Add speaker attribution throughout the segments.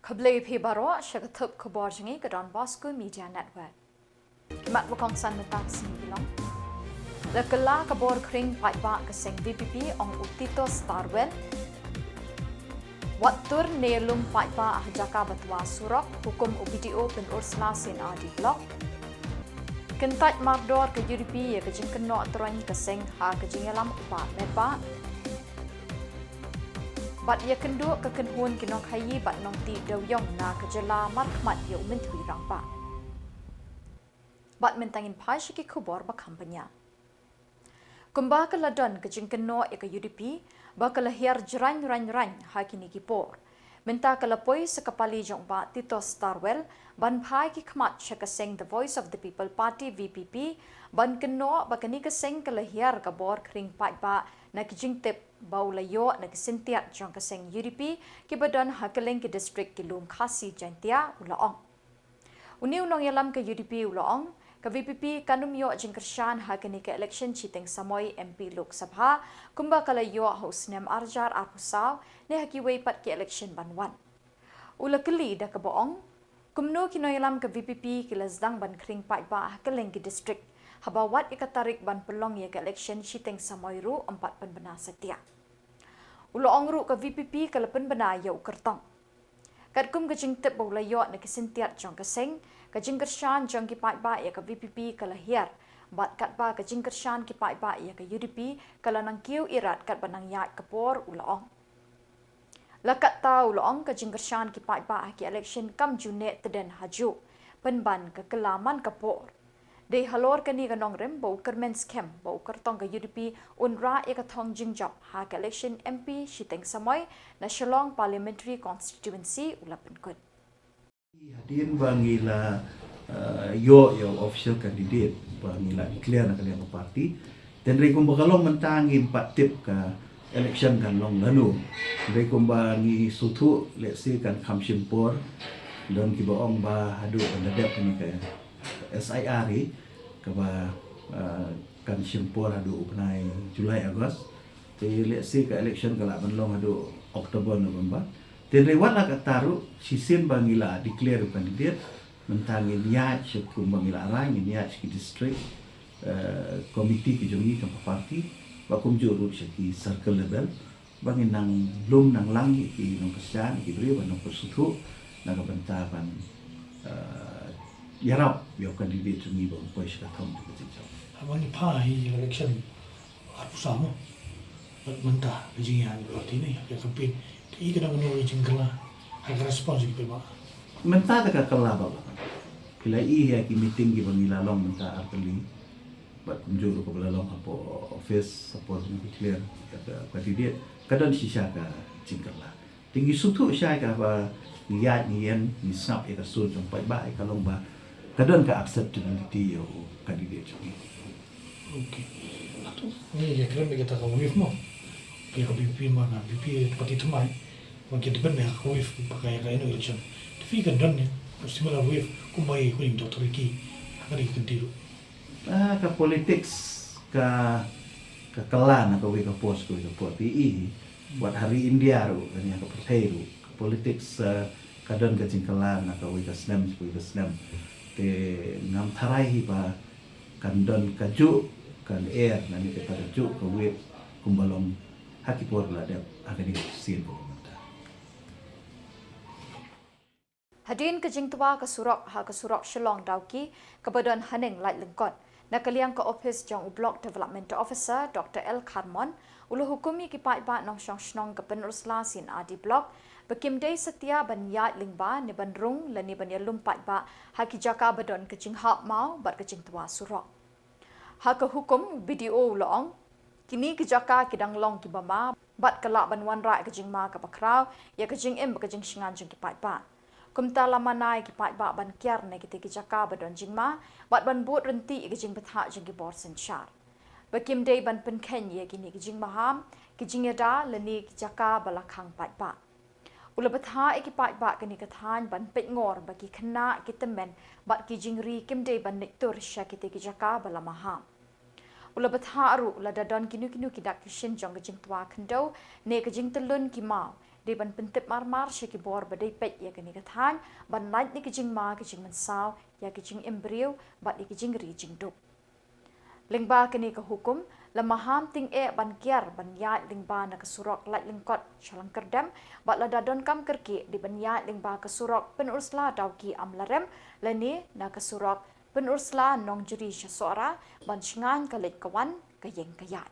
Speaker 1: Khubor baro shagathub Khuborjylla ke donbosco media network. Kimat wakong san metak Shillong. Lekala Khubor kring paitba keseng VPP ong utito starwell. Watur nelum paitba jaka batwa surok hukum UBDO pen ursla sin adi blok. Kentat mardor ke UDP ya ke jingkeno terang keseng ha ke jingelam upa medba. Bat ia kenduk ke kenhun kinong hayi bat nong ti dawyong na ke Jylla markmat ya menteri rangpa. Bat mentangin pash ki Khubor ba kampanya. Kumba ke ladon ke jingkeno ya ke UDP ba ke lahir jran ha kini Khubor. Menta ke lapoi sekapali jong ba Tito Starwell ban phai ki khmat shakaseng the Voice of the People Party VPP ban keno ba kini keseng ke lahir ke bor kring pat ba na kijingtip baulayo na kisintiat jong kaseng UDP ki badan hakeleng ki district ki khasi jantia ulaong. Uni unong yalam ke UDP ulaong ke VPP kanumyo jingkershan hakeni ke election chiteng samoy MP Lok Sabha kumba kalayo hosnem arjar arpusaw ne hakiway pat ki election banwan. Ula keli da ke boong kumno kinoyalam ke VPP ki lazdang ban kring pat ba hakeleng ki district habawat ikatarik ban pelong ya ke election chiteng samoy ru 4 penbena setia. Uloong ru ke VPP ke lepen bena ya ukertong. Kadkum ke jingtip baulayo na kisintiat jong keseng ke jingkershan jong ki pat ba ya ke VPP ke lahir bat kat ba ke jingkershan ki pat ba ya ke UDP ke lanang kiu irat kat banang yat kepor uloong. Lakat ta uloong ke jingkershan ki pat ba ki election kam junet teden haju penban ke kelaman kepor. Dei halor kani ganong rem bau kermen scam bau kertong ke UDP unra ekathong jingjap ha ke election MP shiteng samoy na Shillong Parliamentary Constituency ulapan kun.
Speaker 2: Hadirin bangila yo official candidate bangila clear na kalian parti dan rekom bakalong mentangin pat tip ka election kan long lanu rekom bangi sutu let's say kan kamshimpor dan kibaong ba hadu andadap ni ka SIR kaba kan shimpor hadu upnai Julai Agos te let's say ka election kala banlong hadu Oktober November dan rewat lah kataru sisin bangila declare kandidat mentangin niat syukum bangila arang niat ki district komiti ki jongi kan parti bakum juru ki circle level bangin nang lum nang langi ki nong kesan ki beri nong persutu nang bentaban yarap yo kandidat jongi bang pois ka thong ki jinjau
Speaker 3: abang ni pai election aku sama mentah bijingan parti ni ya campaign i kadang no jingkala agak respons gitu pak
Speaker 2: mentah tak kalah baba kila i ya ki meeting ki bangila long mentah arteli bat kunjur ko belalong apo office support ni clear kata kandidat kadang sisa ka jingkala tinggi sutu sya ka ba niat nian ni snap ya kasul sampai ba ka long ba kadang ka acceptability yo kandidat ni
Speaker 3: okey atau ni ya kira kita ka wave mo kaya ka BP mana BP parti tumai mungkin depan mereka wave pakai kain election tapi kan dan ya similar wave kumbai kuning doktor iki akan dikendiru
Speaker 2: ka politics ka kelan atau ka Bosco ka PI buat hari India ru kan ya ka partai ru politics kadang ka jingkelan atau ka snam te ngam tharai ba kandon kaju kan air nani ke kaju ka wave kumbalong hakipor la dep akan disin ko
Speaker 1: Hadin ke jingtua ke surok Shillong dauki kebadan haneng light lengkot. Nakaliang ke office jong Block Development Officer Dr. L. Karmon ulu hukumi ki pai ba nong snong ke penerusla sin adi block bekim day setia ban yat lingba ni ban rung le ni ban yalum pai ba haki jaka badon ke jinghap mau bat ke jingtua surok. Ha ke hukum video long kini ke jaka kidang long ki bama bat kelak ban wan rai ke jingma ke bakrau ya ke jing em ke jing shingan jing ki pai ba. Kumta lamanai ki pat ba ban kiar ne kiti ki jaka badon jingma bat ban but renti ki jing betha jing ki bor senchar bakim dei ban pen ken ye kini ki jing maham ki jing yada leni ki jaka balakhang pat ba ula betha ki pat ba kini ka than ban pet ngor bagi khna ki temen bat ki jing ri kim dei ban nektur sha kiti ki jaka bala maham ula betha aru ula dadon kinu ki dak ki shin jong ki jing twa khndo ne ki jing telun ki mau di ban pentip marmar syaki bor badai pet ya kini kathan ban light ni kijing ma kijing mensau ya kijing embryo bat ni kijing ri jing duk. Lingba kini ke hukum lemaham ting ban kiar ban ya lingba na kesurok light lingkot shalang kerdam bat la dadon kam kerki di ban ya lingba kesurok penursla dauki amlarem leni na kesurok penursla nong juri syasora ban shingan kalit kawan kayeng kayat.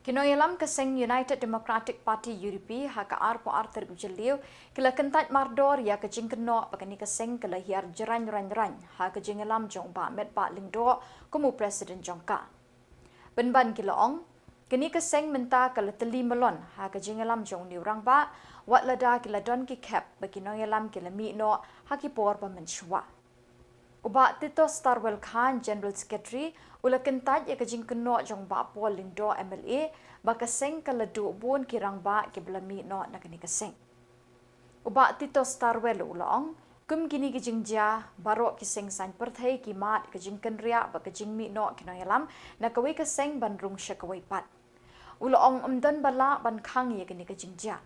Speaker 1: Kinoyalam keseng United Democratic Party UDP haka arpo arter Jylliew kila kentat mardor ya kejing keno pakani keseng kila hiar jeran ha kejing alam jong ba met ba lingdo kumu presiden jongka. Benban kila ong kini keseng menta kala teli melon ha kejing alam jong ni urang ba wat lada kila don ki cap bakinoyalam kila mi no haki por pa menshwa. Uba Tito Starwell Khan, General Secretary, ula kentat ya kejing keno jong ba po lingdo MLA, ba keseng kaladu bun kirang ba kiblami no na kini keseng. Uba Tito Starwell ulong, kum kini kejing ja, baro keseng san perthai kimat kejing kenria ba kejing mi no kinoyalam, na kawai keseng bandrung syakawai pat. Ulong umdan bala ban khang ya kini kejing ja.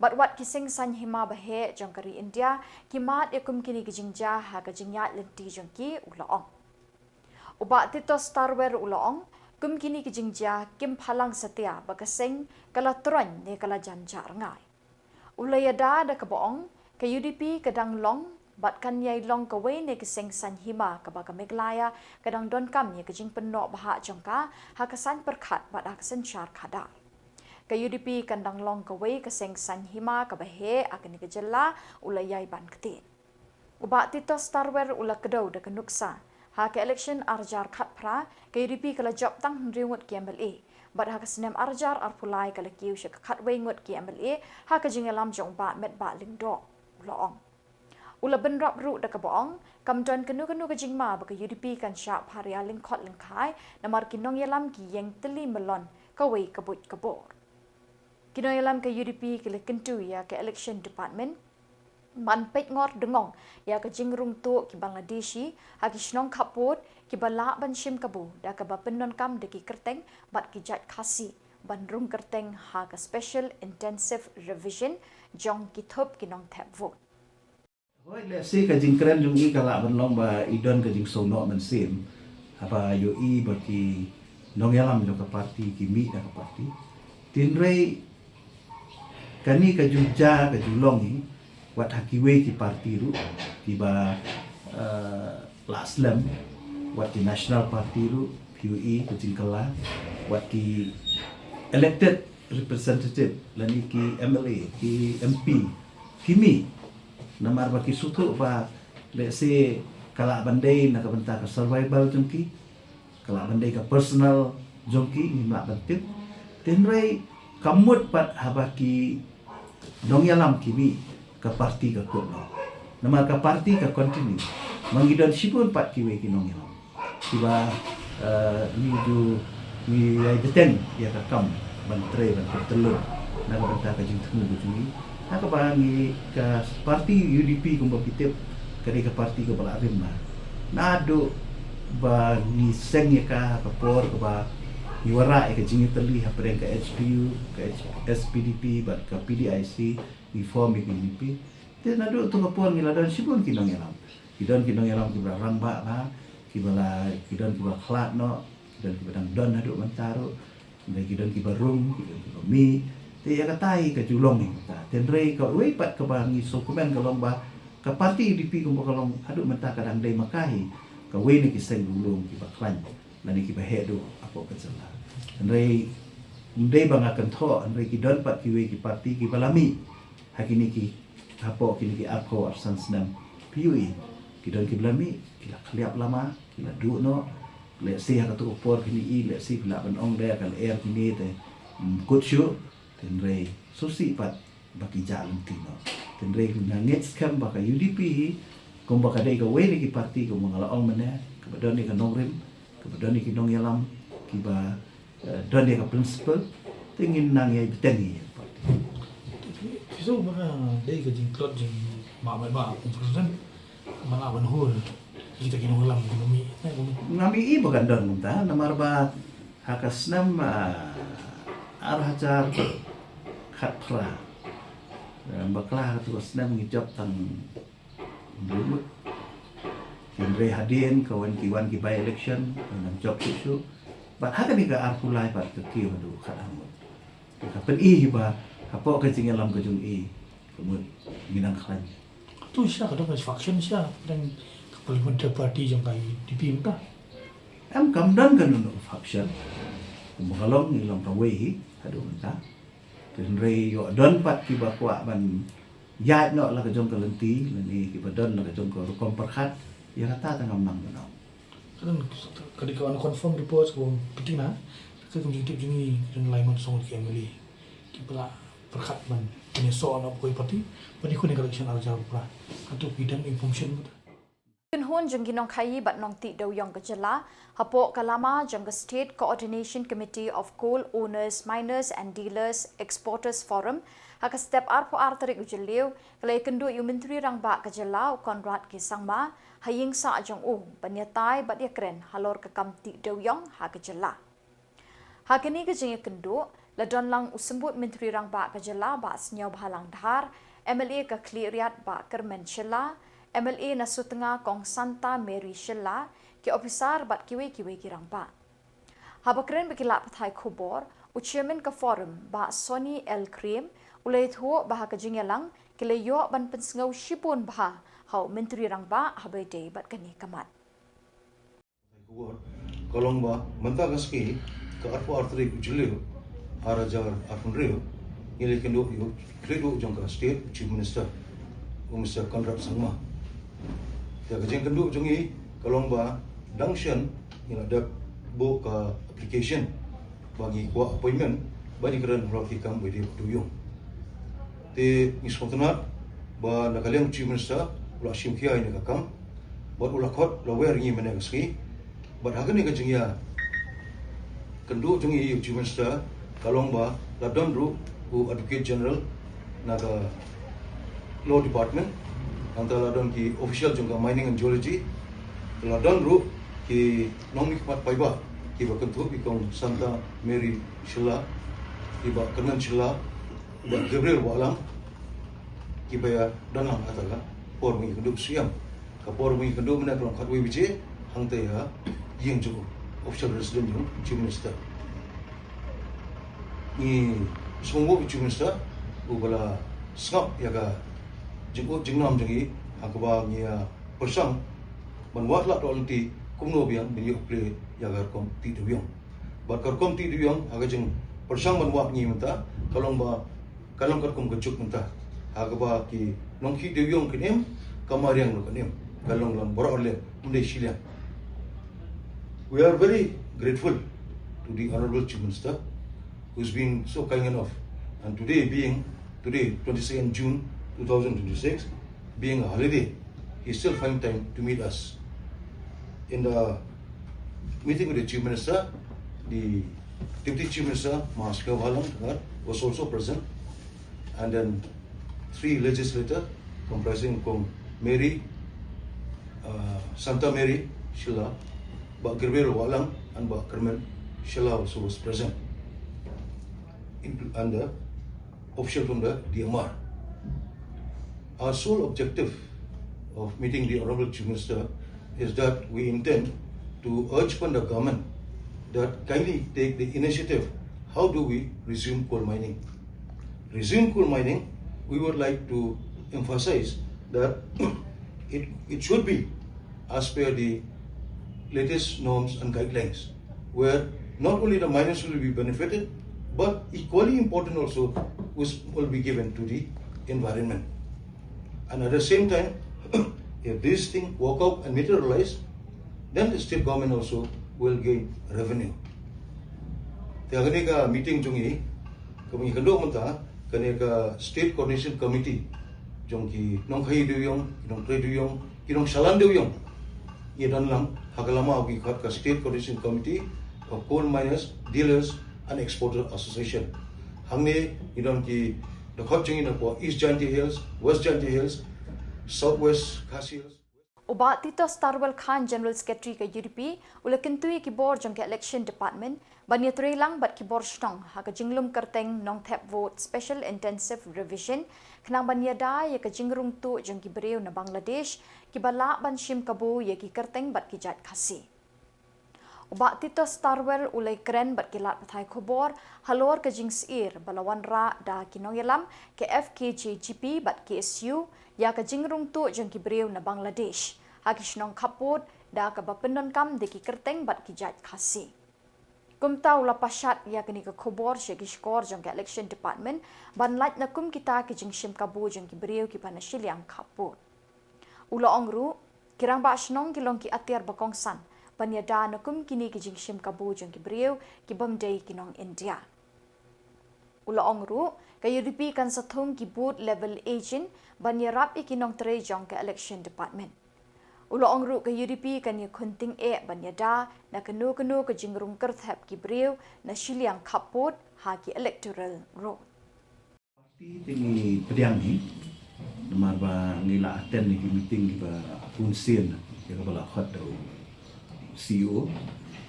Speaker 1: Batwat kising san hima bahe jong kari India kimat yakum kini kijingja ha kijingya lenti jongki ulaong. Uba Tito Starwer ulaong kum kini kijingja kim phalang setia bakaseng kala tron ne kala janja ngai. Ulayada da kaboong ke UDP kadang long bat kan yai long kawai ne kising san hima kabaka Meghalaya kadang don kam ye kijing penok baha jongka ha kasan perkhat bat ha kasan syar khadar. Ke UDP kandang long kawai keseng san hima kabahe akan ke Jylla ulayai ban ketin. Uba Tito Starwer ula kedau de kenuksa. Ha ke election arjar khat pra ke UDP kala job tang ringut ki MLA. Bad ha kesenem arjar arpulai kala kiu syek khat wengut ki MLA ha ke jingalam jong ba met ba lingdo uloong. Ula benrap ru de kaboong kamdon kenu ke jingma ba ke UDP kan syap haria lingkot lingkai namar kinong yalam ki yang teli melon kawai kabut kabor. Kinoyalam ke UDP kila kentu ya ke election department man pek ngor dengong ya ke jingrung tu ki Bangladeshi ha ki Shillong Khubor ki bala ban shim kabu da ka ba penon kam de ki kerteng bat ki jat khasi ban rung kerteng ha ka special intensive revision jong ki thop ki nong thap vote.
Speaker 2: Hoi le si ka jingkren jong i kala ban long ba idon ka jing sono man sim apa yo i ba ki nong yalam jong ka parti ki mi da ka parti tinrei kani ka Jylla ka Shillong ni wat hakiwe ki parti ru tiba laslam wat ki national party ru PUE ka jingkala wat ki elected representative lani ki MLA ki MP kimi namar ba ki sutu ba let's say kala bandai na ka benta ka survival jongki kala bandai ka personal jongki ni mak bentit tenrai kamut pat habaki nong yalam kimi ke parti ke kono. Nama ke parti ke continue. Mangidon sipun pat kiwe ki nong yalam. Tiba ni ju ni ai deten ya ka kam bantre ban telur na ka benta ka jing temu ku jui. Ha ka bangi ka parti UDP ko bapitip kare ka parti ko bala rim na. Nado ba ni seng ya ka por ko ba Iwara ke jingi teli hapreng ke HPU ke SPDP bat ke PDIC reform ke UDP te nado tu kapon ngiladon sibun kinong yalam kinong yalam ki barang ba na kibala kidon ki baklat no kidon ki badang don nado mantaro dan kidon ki barung kidon ki mi te ya katai ke julong ni ta tenrei ka we pat ke bangi dokumen kalong ba ke parti UDP ko kalong adu menta kadang dai makai ka we ni ki seng gulung ki baklan nani ki bahedo apo ke Jylla andai ndai bang akan tho andai ki don pat ki we ki parti ki balami hakini ki apo kini ki apo arsan senam PUE ki don ki balami ki la khliap lama ki la du no le si ha tu por kini i le si la ban ong der kal air kini te kut shu tenrei susi pat baki jalan tino tenrei na ngets kam baka UDP kom baka dai ka we ni ki parti ko mangala ong mane ka don ni ka nongrim kemudian ni kinong yalam kiba don dia ka principal tingin nang yai betengi
Speaker 3: so mana dai ka jing klot jing ma presiden mana ban hol kita kinong yalam ekonomi
Speaker 2: ngami i bagan don munta namar ba hakas nam arhajar khat pra baklah terus na mengijab tang lumut Andre hadin kawan kiwan ki by election dengan job isu bat haka ni ka arpulai bat ke kiu du khat hamut ka pen I ba apa ka sing alam ka jung I kemut minang klan
Speaker 3: tu siya kadang kasi faction siya dan parliamentary party jang kay DP ka.
Speaker 2: am kamdan kan no faction kumakalong ilang tawai hadu ta Andre yo don pat ki ba kwa ban yat no la ka jung ka lenti ni ki ba don la ka jung ka kom perkhat ya kata tangam nang no
Speaker 3: Kadang ketika orang confirm report ko penting na kasi kung YouTube jungi jang lain song ki Emily ki pala perkhat man ini soal apa koi parti pati ko ni election arja pra atau bidang information ko
Speaker 1: Kinhon jeng ginong khayi bat nong ti dau yong Jylla hapo kalama jeng State Coordination Committee of Coal Owners, Miners and Dealers Exporters Forum haka step arpo arterik Jylliew kalai kendu yu menteri rang ba Jylla Konrad ki Samla haying sa jong banyatai bat yakren halor ka kam ti dau yong haka Jylla hakini ka jeng kendu ladon lang usembut menteri rang ba Jylla ba senyaw bahalang dhar MLA ka Kliriat ba Kermen Shilla MLA na sutengah kong Santa Mary Shilla ki ofisar bat kiwe kirang ba. Habakren bekilap patai Khubor, chairman ka forum ba Sony L Cream, ulay thuo bah ka Jylla kilayo ban pensngau shipon bah hau menteri rang ba habay day bat kani kamat.
Speaker 4: Khubor kolong ba menta gaski ka arpo artri Jylliew arajar arfunreo ngile kendo yo kredo jongka state chief minister Mr. Konrad Samla ya kajeng kendo jongi kolong ba dangshan ina dak bo ka application bagi kwa appointment bagi keran roki kam wedi duyung te miskontonat ba nakaleng chief minister ula shimkia ina kakam bot ula khot la wer ngi mena gaski bat hagani ka jingya kendo jongi chief minister kolong ba la donru u advocate general naga law department antara ladon ki official jongka mining and geology ladon ru ki nong nikmat paiba ki ba kentu ki kong Santa Mary Shilla ki ba Kermen Shilla ba Gabriel walang ki ba danang ataga por mi kendu siam ka por mi kendu mena klong khatwe bije hang te ha yeng jo official resident yung chief minister ni semua chief minister ubala skap yaga jingnam jengi hakba ngia persang manwat la tolti kumno biang binyo ple yagar kom ti dubyong bakar kom ti dubyong aga jing persang manwat ngi menta kalong ba kalong kar kom gachuk menta hakba ki nongki dubyong kinem kamariang lo kinem kalong lan borole munde shilia. We are very grateful to the honorable chief minister who's been so kind enough and today 22nd June 2026 being a holiday, he still find time to meet us. In the meeting with the Chief Minister, the Deputy Chief Minister, Mahaska Walang, was also present, and then 3 legislators comprising Mary, Santa Mary Shilla, Bak Gabriel Walang, and Bak Kermen Shilla also was present, and the official from the DMR. Our sole objective of meeting the Honorable Chief Minister is that we intend to urge upon the government that kindly take the initiative. How do we resume coal mining? Resume coal mining, we would like to emphasize that it should be as per the latest norms and guidelines, where not only the miners will be benefited, but equally important also will be given to the environment. And at the same time, if this thing work out and materialize, then the state government also will gain revenue. Tiagani ka meeting jungi, kami kando menta kani ka state coordination committee jongki nong khai duyong, nong tre duyong, kinong salan duyong. Idan lang hagalama agi ka state coordination committee of coal miners, dealers and exporter association. Hangne idan ki the Khuborjylla na po East Janti Hills, West Janti Hills, Southwest Khasi Hills.
Speaker 1: Ubat Tito Starwell Khan General Secretary ka UDP ula kentui Khubor jong ka election department Banya terilang bat Khuborjylla ha ka jinglum kerteng nong tap vote special intensive revision kenang banya da ya ka jingrung tu jeng ki bereu na Bangladesh ki bala ban shim kabu ya ki kerteng bat ki jat khasi. Ubak tito starwell ulai keren bat kilat patai Khubor halor ke jing sir balawan ra da kinong yalam ke FKJGP bat KSU ya ke jingrung tu jeng ki bereu na Bangladesh ha ki shnong kaput da ka bapenon kam de ki kerteng bat ki jat khasi. Kumtau la pasyat ya kini ke Khubor syagi skor jong ke election department ban laj na kum kita ke jing shim kabu jong ki bereu ki pana Shillong kaput. Ula ongru kirang ba shnong kilong ki atir bakongsan banyada nakum kini ki jing shim kabu jong ki bereu ki bamdei kinong India. Ula ongru kayu ripi kan sathung ki boot level agent banyarap ikinong tere jong ke election department. Ula ongru kayu ripi kan ya kunting banyada na kenu ke jingrung kerthap ki bereu na Shillong kaput ha ki electoral road.
Speaker 2: Parti tinggi pediang ni nomor ba ngila attend ni meeting ba punsin ya ka bala khat do CEO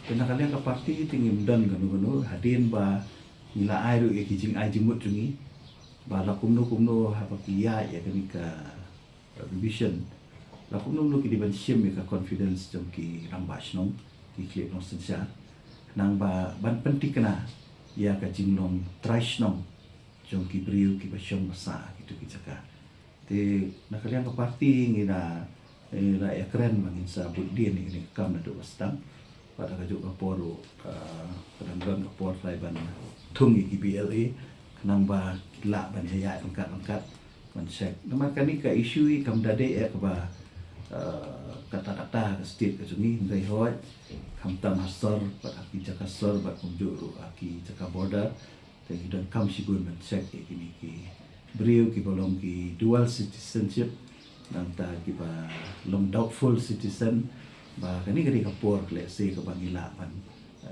Speaker 2: kena kalian ka parti tinggi mdan ganu hadin ba ngila ai ru ki jing ai jimut jungi ba la kumno ha pa ki ya kani ka revision la kumno ki di ban shim ka confidence jom ki rambash nong ki klip nong sensa nang ba ban penting kena ya ka jinglong trash nong jom ki briu ki basyong basa gitu ki caka te nakalian ka parti ngina ya keren bangin sa budin ni kam na do bastang pada ka juga poro kadang-kadang ka por lai ban thungi ki BLA kanang ba kila ban ya angkat man sek nama kani ka isu kam dade ka ba kata-kata ke state ke sungi ngai hoi kam tam hasor bat aki jaka sor bat kumjuru aki jaka border dan kam sigun man sek kini ki beriu ki bolong ki dual citizenship nang ta ki ba long doubtful citizen ba kani kari kapor le se ka bangila ban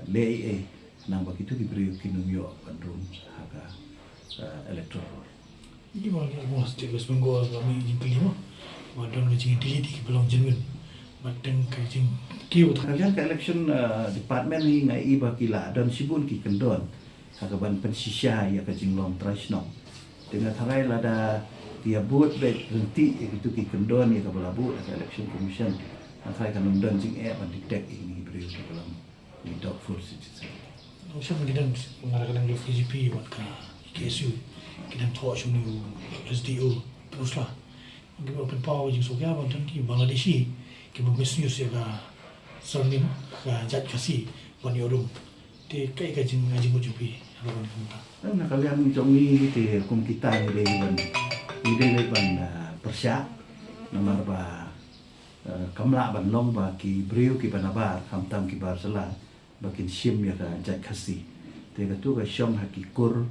Speaker 2: le nang ba kitu ki beriu ki numyo bandung haga electoral
Speaker 3: Ini malah state West Bengal kami jing kelima. Madon ke jing di belum jenuin. Madang ke jing kiu tak.
Speaker 2: kalian ke election department ni ngai iba kila dan sibun ki kendon hakaban pensisya ya ka jinglong trashno dengan tharai lada dia buat baik henti itu ki kendon ya ka balabu ka election commission tharai kan undang jing ban detect ini beri ke dalam ni doubtful citizen
Speaker 3: Usah mungkin mengarahkan ke FKJP buat ke KSU. Kita tahu cuma SDO teruslah. Kita open power jing so kaya bantuan ki Bangladeshi ki misuse ya ka sarnim ka jat kasi ban yorum. Te kai ka jing mujupi harapan kita.
Speaker 2: Nah kalian jongi ti kum kita ni de ban persya nomor ba kamla ban long ba ki briu ki banabar kamtam ki bar sala bakin shim ya ka jat kasi te ka tu ka shom hakikur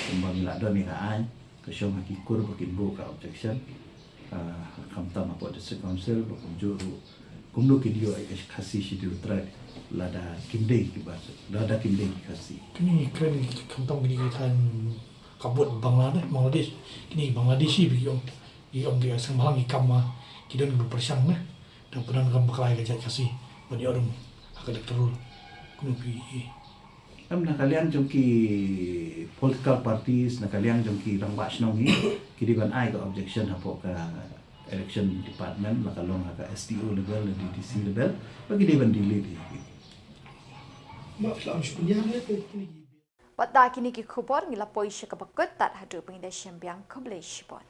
Speaker 2: kembang la don ka ai ka shom hakikur bakin bu ka objection kamtam apa district council bakum juru kumno ki dio ai kasi shidu trai lada kimdei ki bar lada kimdei ki kasi
Speaker 3: Kini keren kantong kini kan kabut Bangladesh. Kini Bangladeshi biom dia sang malang ikam kita berpersang nah. Dan pernah kam bakalai ke jat kasi bani orang agak terul kuno pi.
Speaker 2: Am nakalian jongki political parties nakalian jongki rambas nongi kidi ban ai ka objection hapo ka election department nakalong ka SDO level dan DDC level bagi dia ban delete
Speaker 3: Maaf lah sebenarnya ni.
Speaker 1: Pada kini ki Khubor ngila poisya ka bakut tat hadu pengida syambiang Khuborjylla.